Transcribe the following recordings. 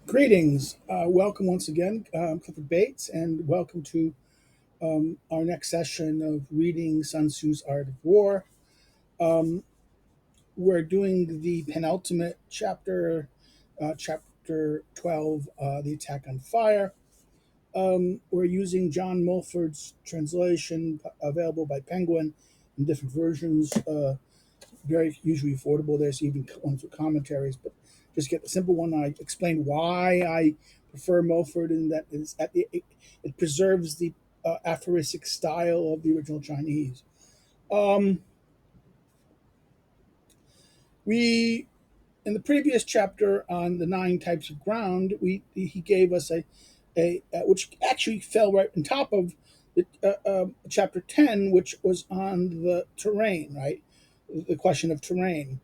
Greetings. Welcome once again, Clifford Bates, and welcome to our next session of reading Sun Tzu's Art of War. Um, we're doing the penultimate chapter, chapter 12, The Attack on Fire. We're using John Milford's translation, available by Penguin in different versions. Very usually affordable. There's even ones with commentaries, but just get the simple one. I explain why I prefer Milford, and that is it preserves the aphoristic style of the original Chinese. Um, we in the previous chapter on the nine types of ground, we he gave us a which actually fell right on top of the chapter 10, which was on the terrain, right? The question of terrain.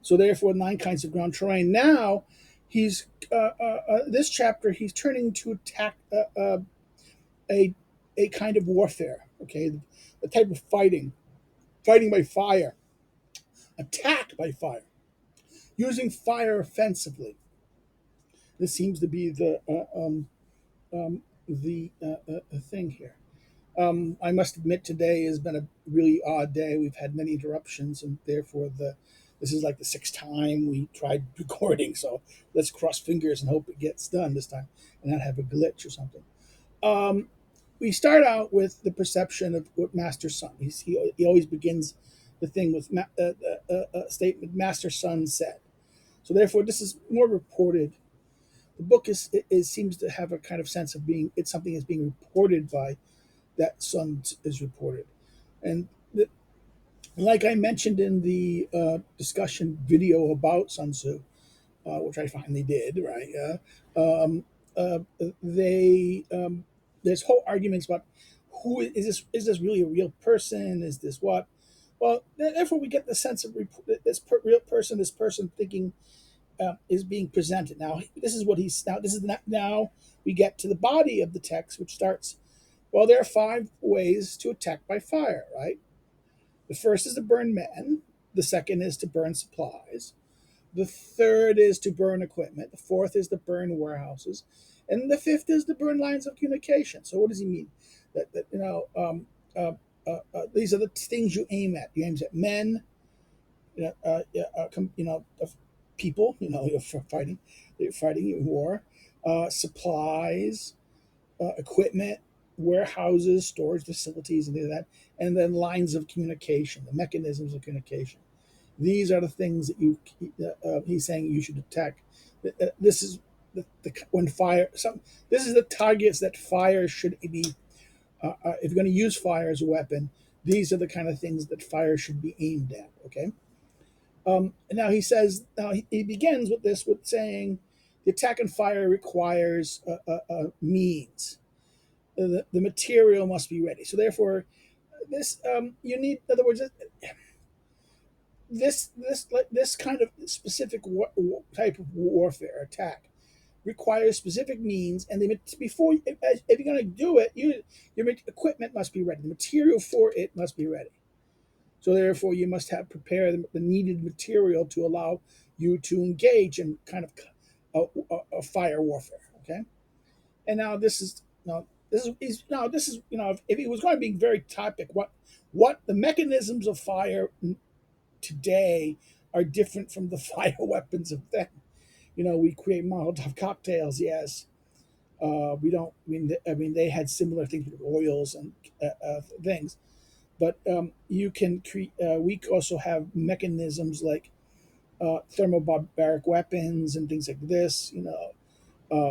So therefore, nine kinds of ground terrain. Now, he's this chapter he's turning to attack a a kind of warfare. Okay, the type of fighting by fire, attack by fire, using fire offensively. This seems to be the thing here. I must admit, today has been a really odd day. We've had many interruptions, and therefore this is like the sixth time we tried recording. So let's cross fingers and hope it gets done this time, and not have a glitch or something. Um, we start out with the perception of what Master Sun. He always begins the thing with a statement Master Sun said. So therefore, this is more reported. The book seems to have a kind of sense of being it's something that's being reported by that Sun is reported. And like I mentioned in the discussion video about Sun Tzu, which I finally did, right? Um, uh, they There's whole arguments about who is this? Is this really a real person? Is this what? Well, therefore we get the sense of real person. This person thinking is being presented. Now this is what he's now. This is not, now we get to the body of the text, which starts. Well, there are five ways to attack by fire, right? The first is to burn men. The second is to burn supplies. The third is to burn equipment. The fourth is to burn warehouses. And the fifth is to burn lines of communication. So what does he mean? That these are the things you aim at. You aim at men, people. You're fighting. You're fighting in war. Supplies, equipment, warehouses, storage facilities, and things like that, and then lines of communication, the mechanisms of communication. These are the things that he's saying you should attack. This is when fire. This is the targets that fire should be. If you're going to use fire as a weapon, these are the kind of things that fire should be aimed at. Okay. And now he says. Now he begins with this with saying, the attack and fire requires means. The material must be ready. So therefore, this you need. In other words, this kind of specific type of warfare attack requires specific means, and before if you're going to do it, your equipment must be ready. The material for it must be ready. So therefore, you must have prepared the needed material to allow you to engage in kind of a fire warfare. Okay, and now this is now this is if it was going to be very topic, what the mechanisms of fire today are different from the fire weapons of then. We create Molotov cocktails, yes. We don't. I mean, they had similar things with oils and things, but you can create. We also have mechanisms like thermobaric weapons and things like this.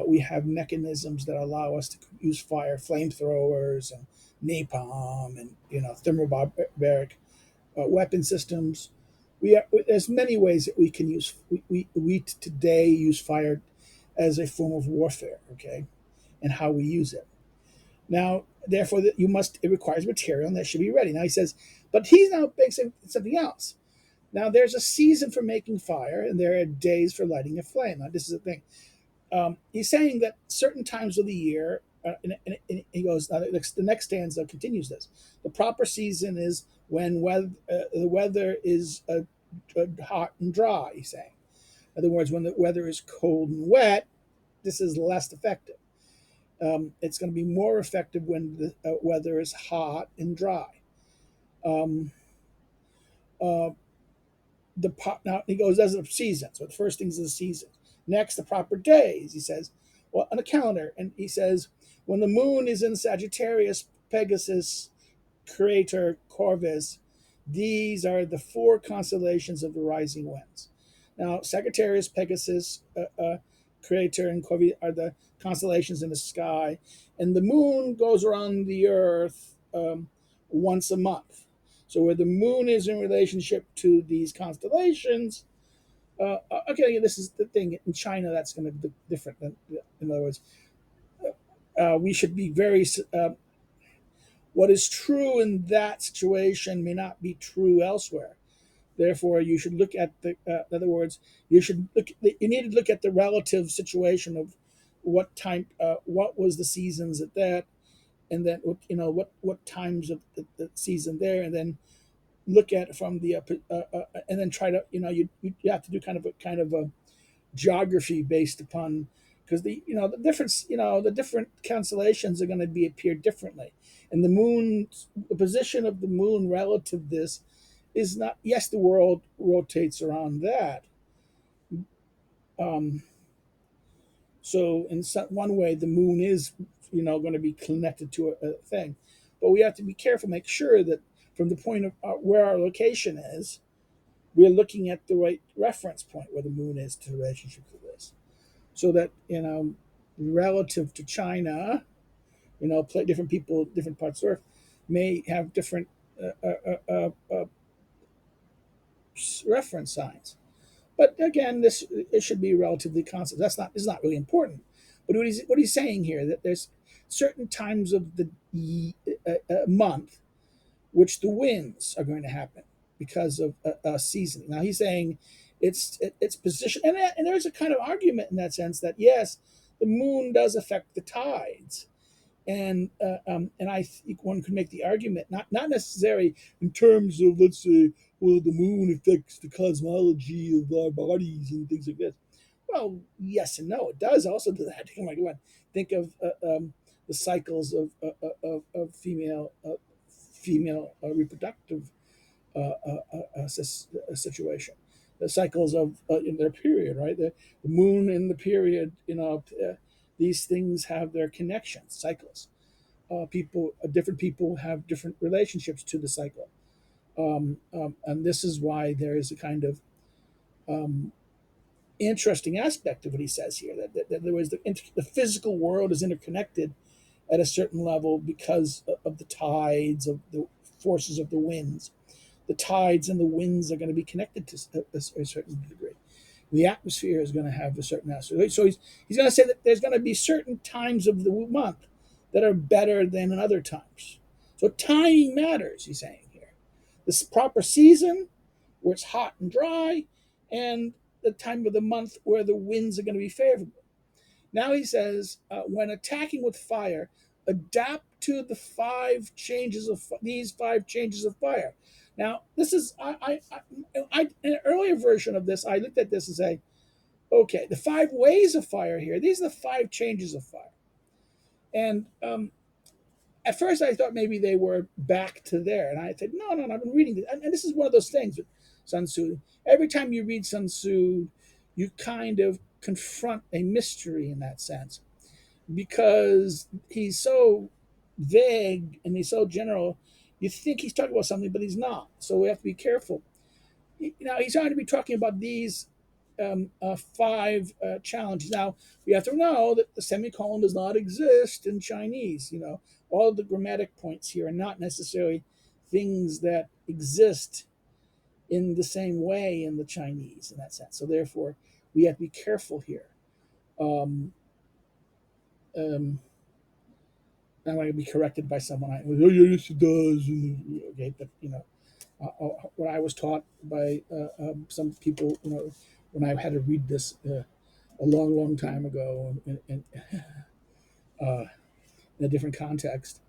We have mechanisms that allow us to use fire, flamethrowers and napalm, and thermobaric weapon systems. There's many ways that we can use. We today use fire as a form of warfare. Okay, and how we use it. Now, therefore, that it requires material, and that should be ready. Now he says, but he's now saying something else. Now there's a season for making fire, and there are days for lighting a flame. Now this is the thing. He's saying that certain times of the year, and he goes, the next stanza continues this. The proper season is when the weather is hot and dry, he's saying. In other words, when the weather is cold and wet, this is less effective. It's going to be more effective when the weather is hot and dry. Um, uh, now he goes as a season. So the first things is the season. Next, the proper days. He says, well, on a calendar, and he says when the moon is in Sagittarius, Pegasus, Crater, Corvus, these are the four constellations of the rising winds. Now, Sagittarius, Pegasus, Crater, and Corvus are the constellations in the sky, and the moon goes around the Earth once a month. So, where the moon is in relationship to these constellations, okay, this is the thing. In China, that's going to be different. In other words, we should be very what is true in that situation may not be true elsewhere. Therefore, you should look at the. In other words, you should look. You need to look at the relative situation of what time, what was the seasons at that, and then what times of the season there, and then look at it from the and then try to you have to do kind of a geography based upon because the difference the different constellations are going to be appear differently, and the position of the moon relative to this is not. Yes, the world rotates around that. Um, so in one way, the moon is going to be connected to a thing, but we have to be careful, make sure that from the point of where our location is, we're looking at the right reference point where the moon is to the relationship to this. So that relative to China, different people, different parts of Earth may have different reference signs. But again, this it should be relatively constant. It's not really important. But what he's saying here that there's certain times of the month which the winds are going to happen because of seasoning. Now he's saying it's position, and there's a kind of argument in that sense that yes, the moon does affect the tides, and I think one could make the argument not necessarily in terms of let's say well the moon affects the cosmology of our bodies and things like this. Well, yes and no, it does also do that. Like what? Think of the cycles of female reproductive situation. The cycles of in their period, right? The moon and the period, these things have their connections, cycles. Different people have different relationships to the cycle, and this is why there is a kind of um, interesting aspect of what he says here that there was the physical world is interconnected at a certain level because of the tides of the forces of the winds. The tides and the winds are going to be connected to a certain degree. The atmosphere is going to have a certain aspect. So he's going to say that there's going to be certain times of the month that are better than other times. So timing matters, he's saying here. This proper season where it's hot and dry, and the time of the month where the winds are going to be favorable. Now he says, when attacking with fire, adapt to these five changes of fire. Now, this is in an earlier version of this. I looked at this and say, okay, the five ways of fire here. These are the five changes of fire. And at first, I thought maybe they were back to there, and I said, no. I've been reading this, and this is one of those things with Sun Tzu. Every time you read Sun Tzu, you kind of confront a mystery in that sense because he's so vague and he's so general. You think he's talking about something, but he's not. So we have to be careful. Now he's going to be talking about these five challenges. Now we have to know that the semicolon does not exist in Chinese. All of the grammatic points here are not necessarily things that exist in the same way in the Chinese in that sense. So therefore, we have to be careful here. Um, um, I want to be corrected by someone. Oh, yes, it does. Okay, but what I was taught by some people, when I had to read this a long, long time ago, uh, in a different context,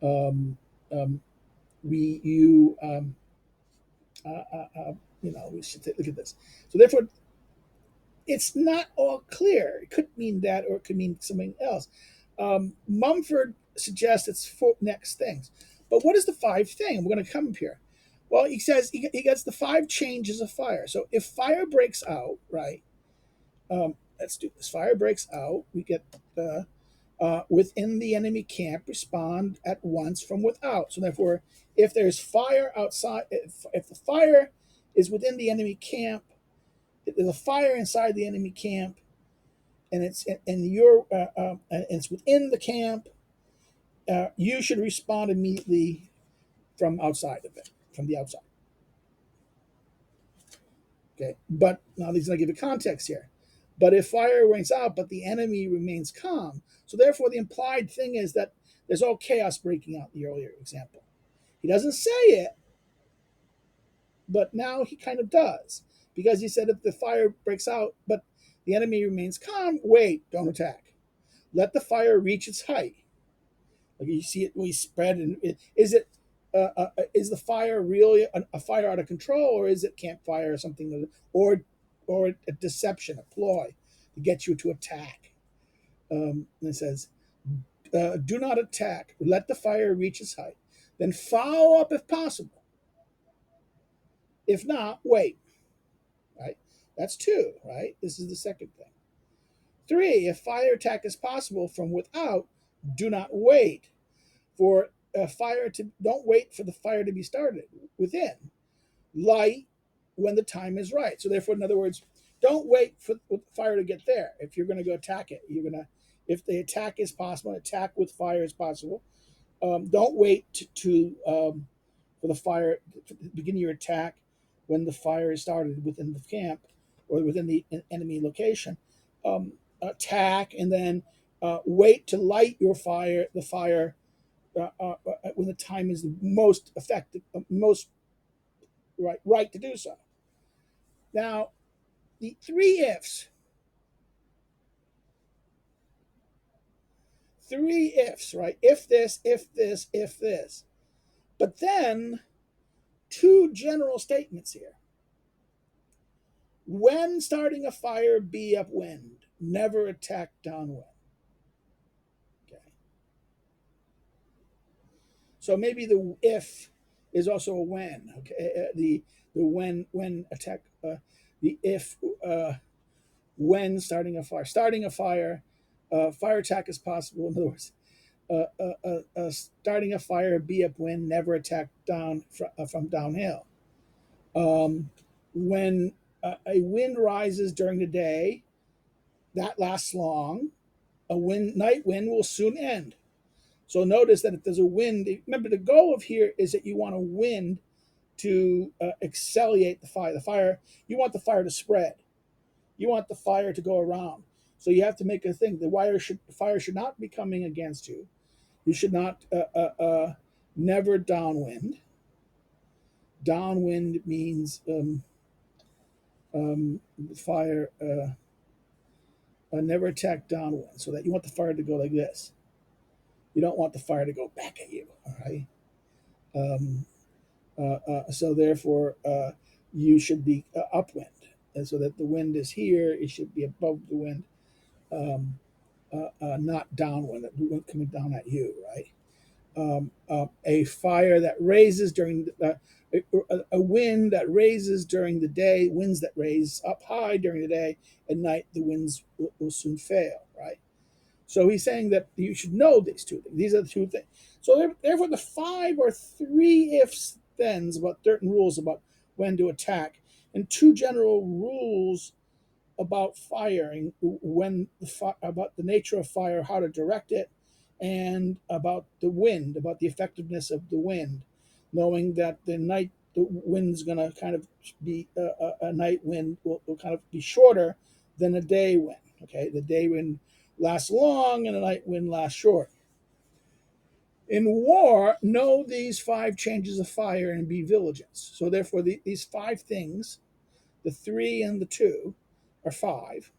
um, um, we you uh, uh, uh, we should look at this. So therefore, it's not all clear. It could mean that, or it could mean something else. Mumford suggests it's four next things. But what is the five thing? We're going to come up here. Well, he says he gets the five changes of fire. So if fire breaks out, right? Let's do this. Fire breaks out. We get within the enemy camp respond at once from without. So therefore, if there's fire outside, if the fire is within the enemy camp, if there's a fire inside the enemy camp, and it's within the camp, you should respond immediately from outside of it, from the outside. Okay, but now he's going to give you context here. But if fire rings out, but the enemy remains calm, so therefore the implied thing is that there's all chaos breaking out. The earlier example, he doesn't say it, but now he kind of does, because he said if the fire breaks out, but the enemy remains calm, wait, don't attack. Let the fire reach its height. Like you see it, we spread, and is the fire really a fire out of control, or is it campfire or something, or a deception, a ploy to get you to attack? And it says, "Do not attack. Let the fire reach its height. Then follow up if possible. If not, wait." Right. That's two. Right. This is the second thing. Three. If fire attack is possible from without, do not wait for a fire to. Don't wait for the fire to be started within. Light when the time is right. So therefore, in other words, don't wait for the fire to get there. If you're going to go attack it, if the attack is possible, attack with fire is possible. Don't wait for the fire to begin your attack when the fire is started within the camp or within the enemy location. Attack and then wait to light the fire when the time is the most effective, most right to do so. Now, the three ifs, right? If this, if this, if this. But then two general statements here. When starting a fire, be upwind, never attack downwind. Okay. So maybe the if is also a when. Okay. The when attack. The if when starting a fire, fire attack is possible. In other words, starting a fire, be upwind, never attack down from downhill. When a wind rises during the day, that lasts long. Night wind will soon end. So notice that if there's a wind, remember the goal of here is that you want a wind to accelerate the fire. You want the fire to spread. You want the fire to go around. So you have to make a thing. The fire should not be coming against you. You should not never downwind. Downwind means fire never attack downwind. So that you want the fire to go like this. You don't want the fire to go back at you. All right. So therefore, you should be upwind, and so that the wind is here. It should be above the wind, not downwind. The wind coming down at you, right? A fire that raises during a wind that raises during the day, winds that raise up high during the day. At night, the winds will soon fail, right? So he's saying that you should know these two things. These are the two things. So therefore, the five are three ifs thens about certain rules about when to attack, and two general rules about firing, about the nature of fire, how to direct it, and about the wind, about the effectiveness of the wind, knowing that the wind's going to kind of be a night wind will kind of be shorter than a day wind. Okay, the day wind lasts long and the night wind lasts short. In war, know these five changes of fire and be vigilant. So therefore, these five things, the three and the two, are five.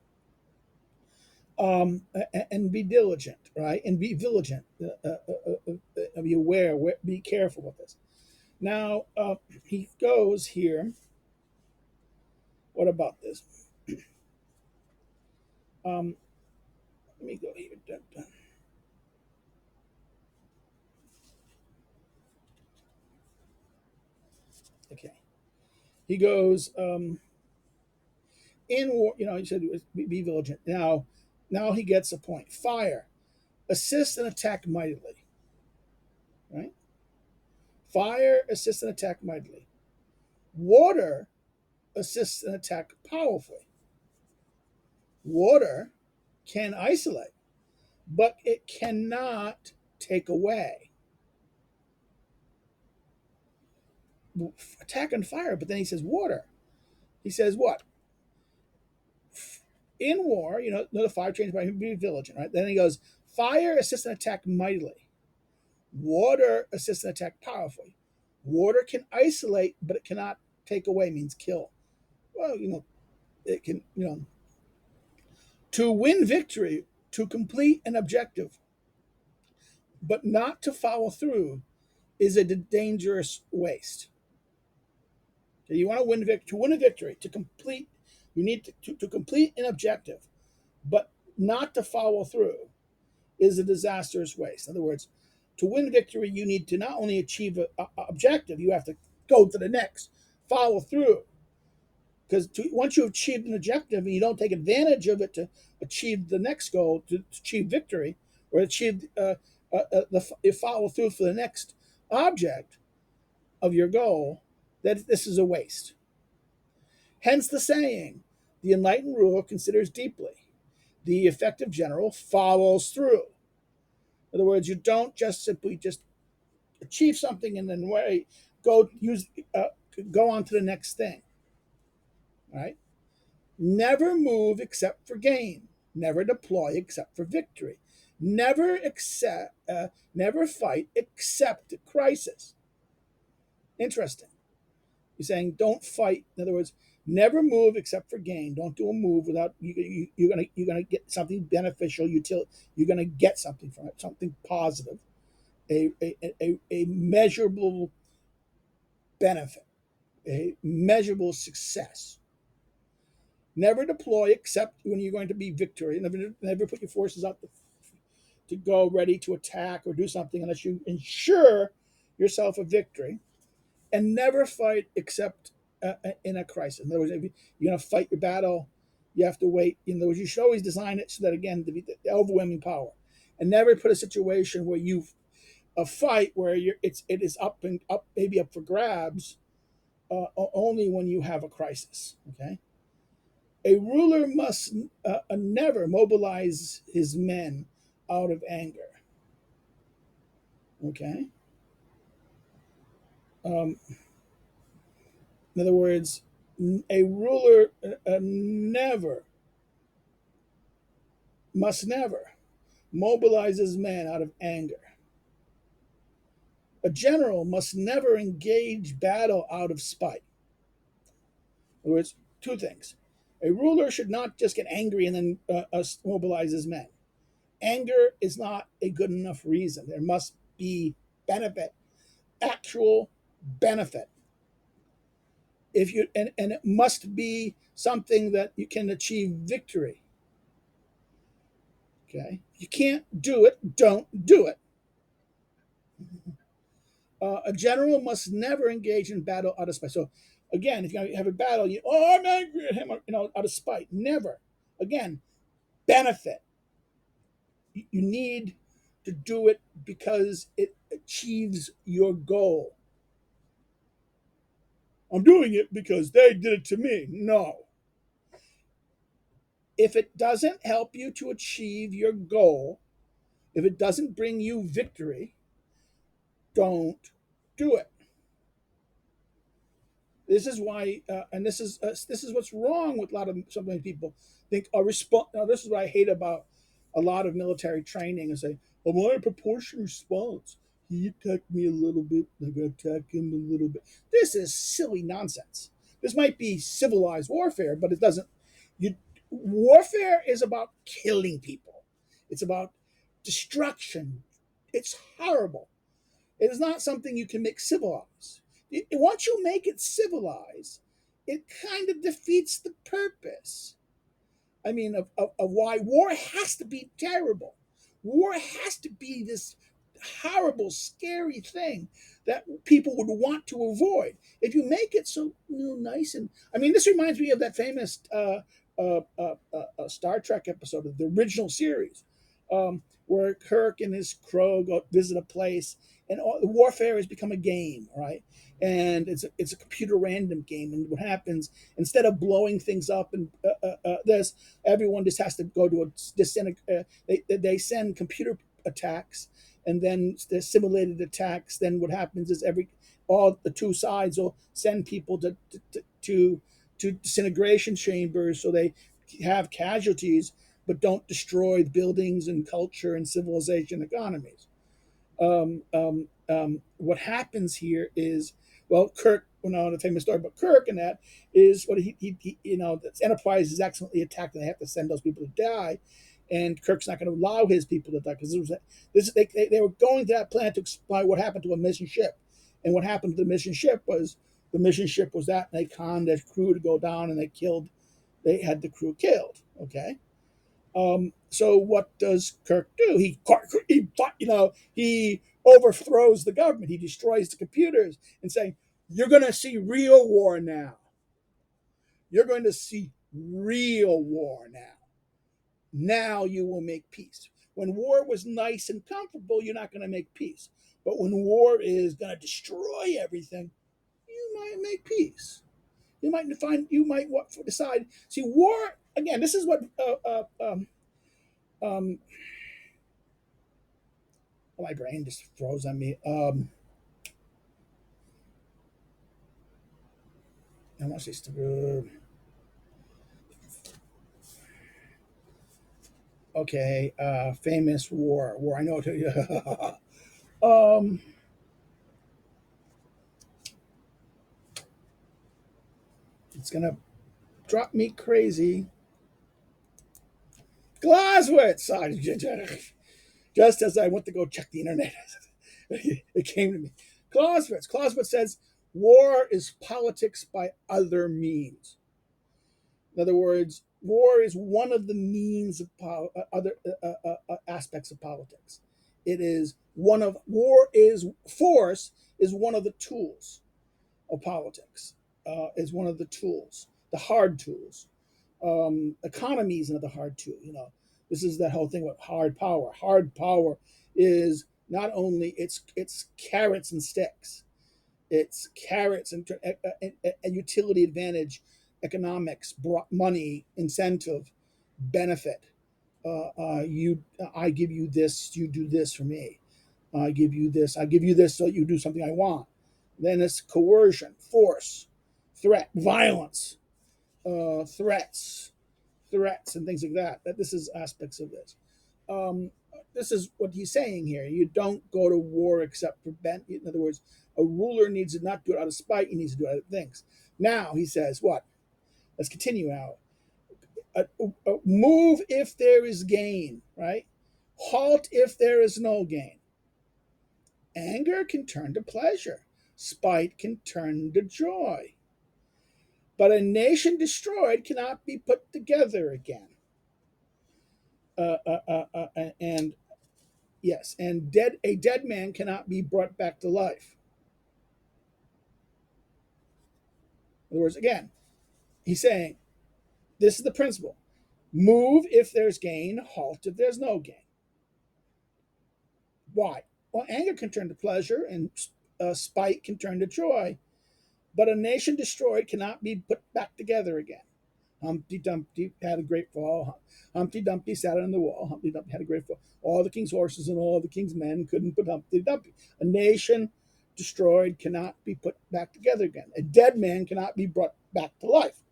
And be diligent, right? And be vigilant. Be aware. Be careful with this. Now he goes here. What about this? Um, let me go here. Dun, dun. Okay. He goes, in war, he said be vigilant. Now he gets a point. Fire, assist and attack mightily. Right? Fire, assist and attack mightily. Water, assist and attack powerfully. Water can isolate, but it cannot take away. Attack and fire, but then he says water. He says what? In war, the fire change by be vigilant, right? Then he goes, fire assists and attack mightily. Water assists and attack powerfully. Water can isolate, but it cannot take away, means kill. Well, it can, to win victory, to complete an objective, but not to follow through is a dangerous waste. So you want to win a victory, to complete, you need to complete an objective, but not to follow through is a disastrous waste. In other words, to win victory, you need to not only achieve an objective, you have to go to the next, follow through. Because once you've achieved an objective and you don't take advantage of it to achieve the next goal, to achieve victory, or achieve follow through for the next object of your goal, that this is a waste. Hence the saying, the enlightened ruler considers deeply. The effective general follows through. In other words, you don't just simply just achieve something and then go use go on to the next thing. Right? Never move except for gain. Never deploy except for victory. Never fight except at crisis. Interesting. He's saying don't fight. In other words, never move except for gain. Don't do a move without you're gonna get something beneficial. You're gonna get something from it, something positive, a measurable benefit, a measurable success. Never deploy except when you're going to be victory. Never put your forces out to go ready to attack or do something unless you ensure yourself a victory. And never fight except in a crisis. In other words, if you're going to fight your battle, you have to wait. In other words, you should always design it so that, again, to be the overwhelming power. And never put a situation where you've a fight where it is maybe up for grabs only when you have a crisis. Okay. A ruler must never mobilize his men out of anger. Okay. In other words, a ruler must never mobilize his men out of anger. A general must never engage battle out of spite. In other words, two things. A ruler should not just get angry and then mobilize his men. Anger is not a good enough reason. There must be benefit, actual benefit. If you and it must be something that you can achieve victory. Okay, you can't do it. Don't do it. A general must never engage in battle out of spite. So, again, if you have a battle, I'm angry at him, out of spite. Never. Again, benefit. You need to do it because it achieves your goal. I'm doing it because they did it to me. No. If it doesn't help you to achieve your goal, if it doesn't bring you victory, don't do it. This is why, and this is what's wrong with a lot of so many people think a response. Now, this is what I hate about a lot of military training and say, "Oh, my proportional response. He attacked me a little bit. I'm gonna attack him a little bit." This is silly nonsense. This might be civilized warfare, but it doesn't. You warfare is about killing people. It's about destruction. It's horrible. It is not something you can make civilized. Once you make it civilized, it kind of defeats the purpose. I mean, of why war has to be terrible. War has to be this horrible, scary thing that people would want to avoid. If you make it so nice and, I mean, this reminds me of that famous Star Trek episode of the original series, where Kirk and his crew go visit a place, and all, warfare has become a game, right? And it's a computer random game, and what happens, instead of blowing things up and this, everyone just has to go to they send computer attacks, and then the simulated attacks. Then what happens is all the two sides will send people to disintegration chambers, so they have casualties but don't destroy buildings and culture and civilization economies. What happens here is, well, Kirk, the famous story about Kirk and that is what the Enterprise is accidentally attacked and they have to send those people to die. And Kirk's not going to allow his people to die because they were going to that planet to explain what happened to a mission ship. And what happened to the mission ship was that they conned their crew to go down and they had the crew killed. Okay. So what does Kirk do? He overthrows the government. He destroys the computers and saying, "You're going to see real war now. You're going to see real war now. Now you will make peace. When war was nice and comfortable, you're not going to make peace. But when war is going to destroy everything, you might make peace. You might decide. See, war again. This is what um, my brain just froze on me. I want to say okay. Famous war. I know. um, it's gonna drop me crazy. Glaswitz. Just as I went to go check the internet, it came to me. Clausewitz. Clausewitz says war is politics by other means. In other words, war is one of the means of other aspects of politics. It is one of war is force is one of the tools of politics. Is one of the tools, the hard tools. Economy is another hard tool. This is that whole thing with hard power. Hard power is not only it's carrots and sticks. It's carrots and utility advantage, economics, money, incentive, benefit. I give you this, you do this for me. I give you this so you do something I want. Then it's coercion, force, threat, violence, threats, and things like that. That this is aspects of this. Um, this is what he's saying here. You don't go to war except for in other words, a ruler needs to not do it out of spite. He needs to do it out of things. Now he says, what? Let's continue out. Move if there is gain, right? Halt if there is no gain. Anger can turn to pleasure. Spite can turn to joy. But a nation destroyed cannot be put together again. And yes, and a dead man cannot be brought back to life. In other words, again, he's saying this is the principle: move if there's gain, halt if there's no gain. Why? Well, anger can turn to pleasure, and spite can turn to joy. But a nation destroyed cannot be put back together again. Humpty Dumpty had a great fall. Humpty Dumpty sat on the wall. Humpty Dumpty had a great fall. All the king's horses and all the king's men couldn't put Humpty Dumpty. A nation destroyed cannot be put back together again. A dead man cannot be brought back to life.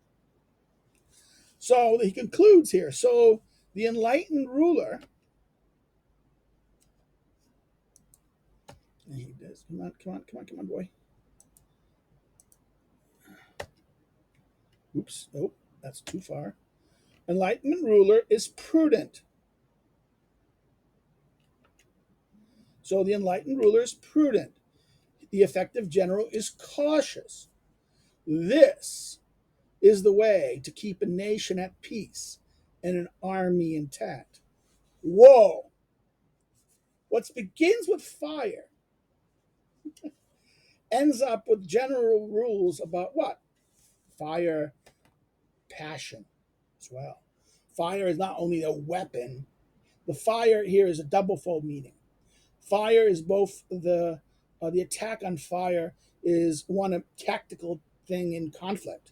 So he concludes here. So the enlightened ruler, he does. Come on, boy. Oops, nope, that's too far. Enlightenment ruler is prudent. So the enlightened ruler is prudent. The effective general is cautious. This is the way to keep a nation at peace and an army intact. Whoa! What begins with fire ends up with general rules about what? Fire, passion as well. Fire is not only a weapon, the fire here is a double-fold meaning. Fire is both the attack on fire is one a tactical thing in conflict,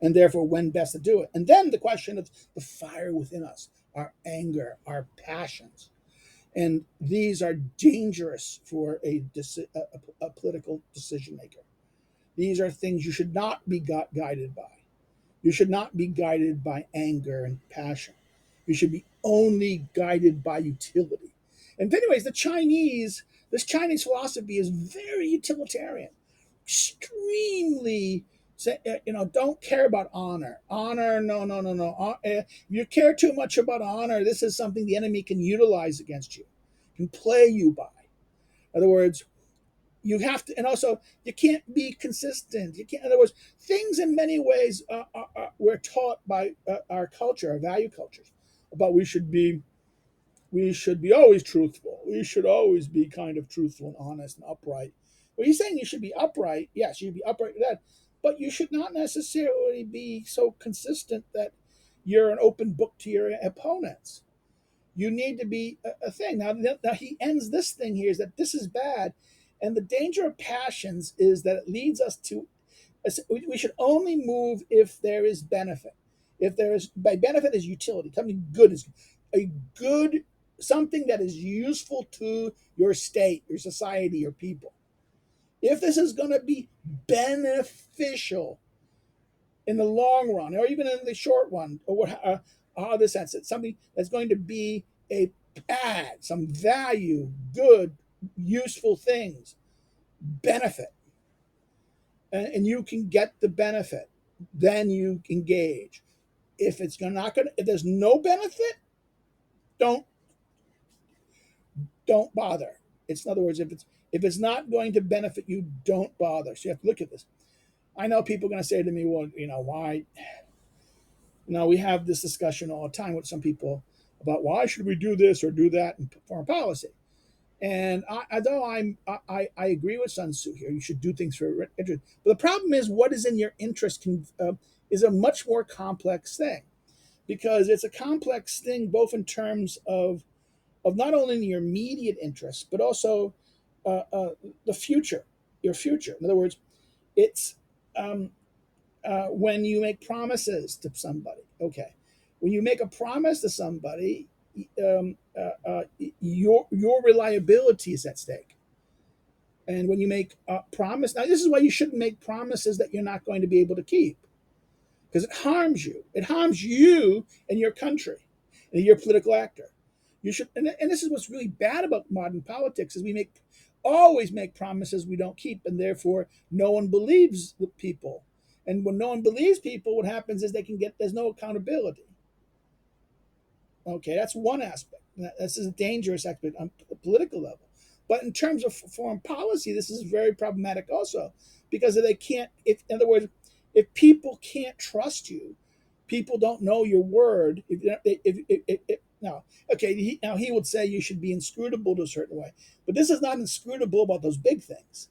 and therefore when best to do it. And then the question of the fire within us, our anger, our passions, and these are dangerous for a political decision maker. These are things you should not be guided by. You should not be guided by anger and passion. You should be only guided by utility. And anyways, this Chinese philosophy is very utilitarian, extremely, don't care about honor. Honor, no, no, no, no. If you care too much about honor, this is something the enemy can utilize against you, can play you by. In other words, you have to, and also you can't be consistent. You can't. In other words, things in many ways we're taught by our culture, our value cultures, about we should be always truthful. We should always be kind of truthful and honest and upright. Well, he's saying you should be upright. Yes, you should be upright with that, but you should not necessarily be so consistent that you're an open book to your opponents. You need to be a thing. Now he ends this thing here is that this is bad, and the danger of passions is that it leads us to we should only move if there is benefit. If there is by benefit is utility, something good is a good something that is useful to your state, your society, your people. If this is going to be beneficial in the long run, or even in the short run, or how this sense, it's something that's going to be a add some value, good, useful things, benefit, and you can get the benefit, then you engage. If it's not going, if there's no benefit, don't don't bother. It's in other words, if it's not going to benefit you, don't bother. So you have to look at this. I know people are going to say to me, well, why? We have this discussion all the time with some people about why should we do this or do that in foreign policy. And I agree with Sun Tzu here. You should do things for interest. But the problem is, what is in your interest is a much more complex thing, because it's a complex thing both in terms of not only your immediate interests but also the future, your future. In other words, it's when you make promises to somebody. Okay, when you make a promise to somebody, your reliability is at stake. And when you make a promise, now this is why you shouldn't make promises that you're not going to be able to keep, because it harms you. It harms you and your country and your political actor. You should, and this is what's really bad about modern politics is we always make promises we don't keep, and therefore no one believes the people. And when no one believes people, what happens is there's no accountability. Okay, that's one aspect. This is a dangerous aspect on the political level. But in terms of foreign policy, this is very problematic also, because they can't. In other words, if people can't trust you, people don't know your word. Now, okay, he would say you should be inscrutable to a certain way, but this is not inscrutable about those big things.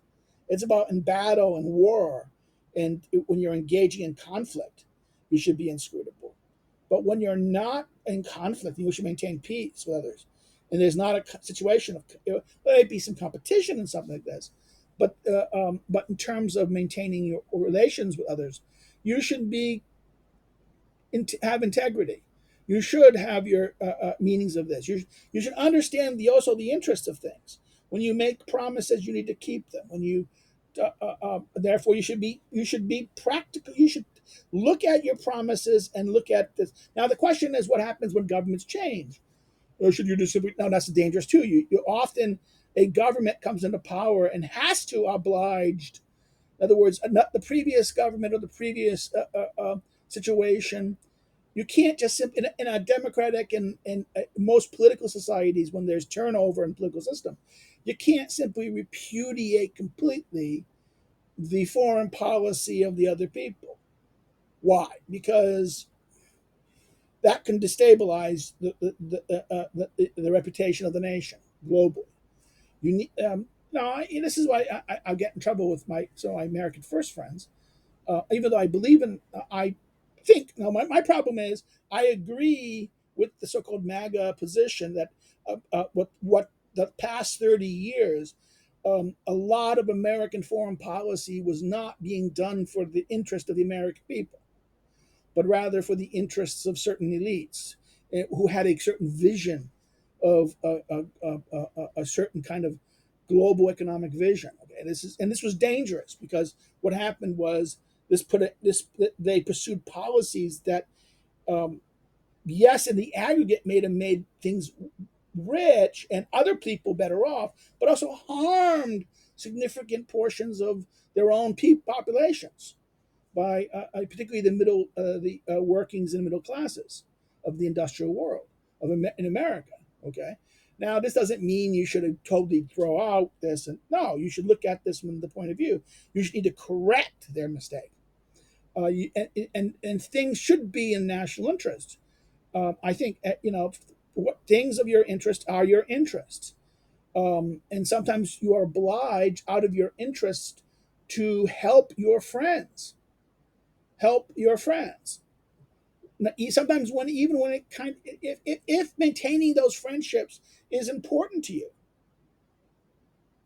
It's about in battle and war, and when you're engaging in conflict, you should be inscrutable. But when you're not in conflict, you should maintain peace with others. And there's not a situation of there may be some competition and something like this, but in terms of maintaining your relations with others, you should have integrity. You should have your meanings of this. You should understand also the interest of things. When you make promises, you need to keep them. When you therefore you should be practical. You should look at your promises and look at this. Now the question is, what happens when governments change? Or should you just simply? No, that's dangerous too. You often a government comes into power and has to oblige. In other words, not the previous government or the previous situation. You can't just simply in a democratic and most political societies, when there's turnover in the political system, you can't simply repudiate completely the foreign policy of the other people. Why? Because that can destabilize the reputation of the nation globally. You need no. This is why I get in trouble with my American First friends. Even though I believe in, I think no. My problem is I agree with the so-called MAGA position that what the past 30 years. A lot of American foreign policy was not being done for the interest of the American people, but rather for the interests of certain elites who had a certain vision of a certain kind of global economic vision. Okay, this was dangerous because what happened was this they pursued policies that, um, yes, in the aggregate made things rich and other people better off, but also harmed significant portions of their own populations by particularly the middle, the workings and middle classes of the industrial world in America. Okay, now this doesn't mean you should totally throw out this, and no, you should look at this from the point of view. You should need to correct their mistake, and things should be in national interest. I think what things of your interest are your interests, and sometimes you are obliged out of your interest to help your friends. Sometimes when even when it kind if maintaining those friendships is important to you,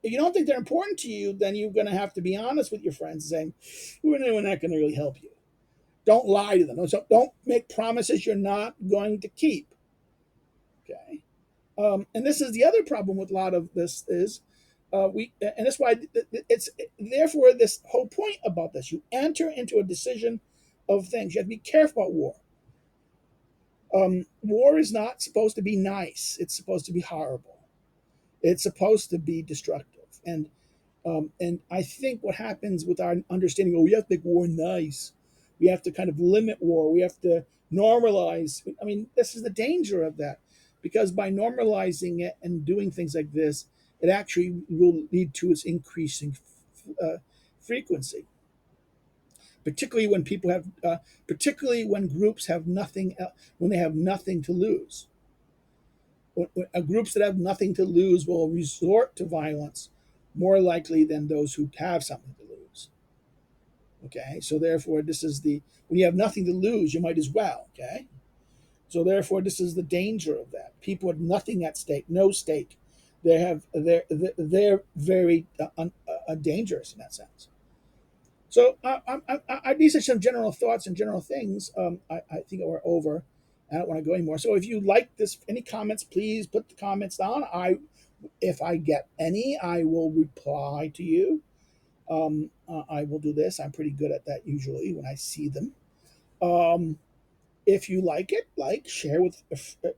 if you don't think they're important to you, then you're going to have to be honest with your friends, saying we're not going to really help you. Don't lie to them. So don't make promises you're not going to keep. Okay, and this is the other problem with a lot of this is we and that's why it's therefore this whole point about this. You enter into a decision of things. You have to be careful about war. War is not supposed to be nice. It's supposed to be horrible. It's supposed to be destructive. And I think what happens with our understanding, oh, we have to make war nice. We have to kind of limit war. We have to normalize. I mean, this is the danger of that, because by normalizing it and doing things like this, it actually will lead to its increasing uh, frequency, particularly when particularly when groups have nothing, when they have nothing to lose. Groups that have nothing to lose will resort to violence more likely than those who have something to lose. Okay, so therefore, this is the when you have nothing to lose, you might as well. Okay, so therefore, this is the danger of that. People with nothing at stake, no stake, they're very dangerous in that sense. So these are some general thoughts and general things. I think we're over. I don't want to go anymore. So if you like this, any comments, please put the comments down. If I get any, I will reply to you. I will do this. I'm pretty good at that usually when I see them. Um, if you like it, share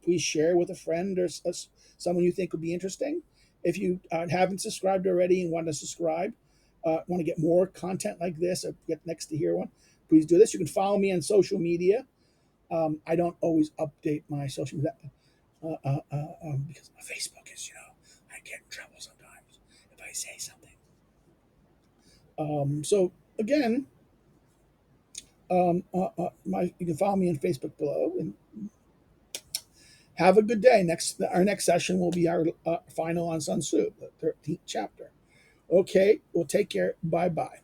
please share with a friend or someone you think would be interesting. If you haven't subscribed already and want to subscribe, want to get more content like this, or get next to hear one, please do this. You can follow me on social media. I don't always update my social media because my Facebook is, I get in trouble sometimes if I say something. So again, you can follow me on Facebook below, and have a good day. Our next session will be our final on Sun Tzu, the 13th chapter. Okay, well, take care. Bye bye.